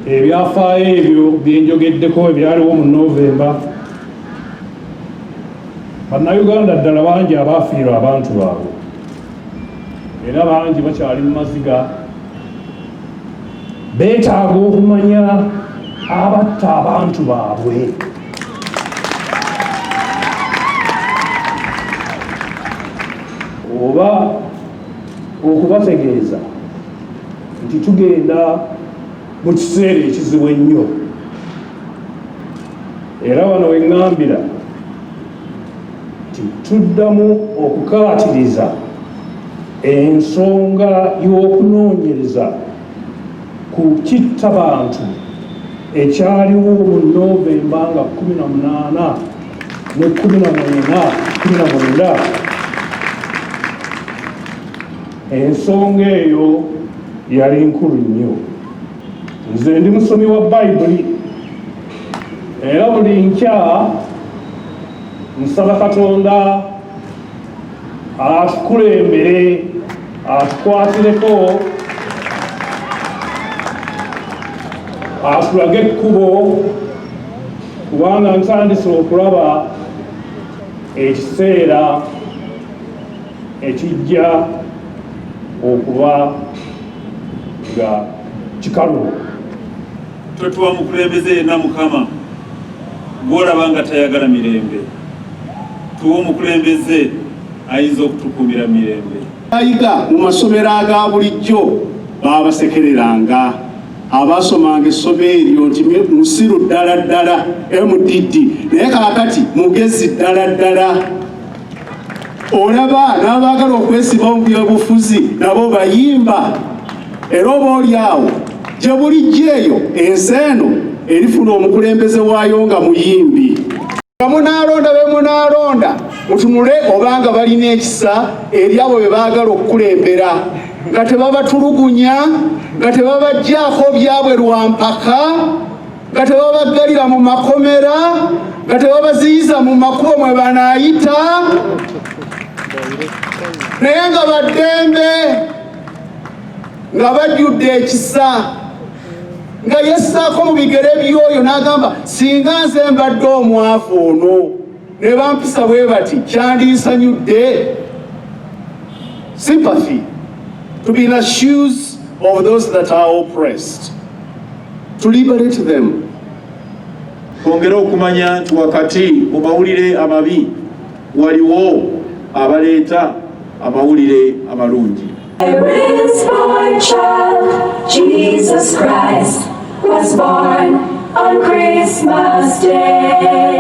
ebyafaayo ebyo byenjogeddeko ebyaliwo mu Novemba, bannayuganda ddala bangi abaafiirwa abantu baabwe era bangi bakyali mu maziga. Beetaaga okumanya abatta abantu baabwe. Oba okubategeeza nti tugenda mu kiseera ekizibu ennyo, era wano we ŋŋambira nti tuddamu okukaatiriza ensonga y'okunoonyereza ku kittabantu ekyaliwo mu Novemba nga 18 ne 19. Ensonga eyo yali nkulu nnyo. Nze ndi musomi wa Bayibuli era buli nkya nsaba Katonda atukulembere, atukwatireko, atulage ekkubo, kubanga ntandise okulaba ekiseera ekijja okuba nga kikalu. Totuwa mukulembeze yenna Mukama gw'olaba nga tayagala mirembe. Tuwa omukulembeze ayinza okutukuumira mirembe. Ayiga mu masomero aga bulijjo baabasekereranga, abasomanga essomo eryo nti musiru ddala ddala MDD, naye kaakati mugezi ddala ddala. Olaba n'abaagala okwesibawo mu byobufuzi nabo bayimba, era oba oli awo gye bulijjo eyo ensi eno erifuna omukulembeze waayo nga muyimbi. Nga munaalonda be munaalonda mutunule obanga balina ekisa eri abo be baagala okukulembera, nga tebabatulugunya, nga tebabaggyako byabwe lwampaka, nga tebabaggalira mu makomera, nga tebabaziyiza mu makubo mwe banaayita, naye nga baddembe, nga bajjudde ekisa, nga yessaako mu bigere by'oyo n'agamba singa nze mbadde omwavu ono ne bampisa bwe bati kyandinsanyudde. Sympathy, to be in the shoes of those that are oppressed, to liberate them. Twongere okumanya nti wakati mu mawulire amabi waliwo abaleeta amawulire amalungi. There is one child, Jesus Christ, was born on Christmas Day.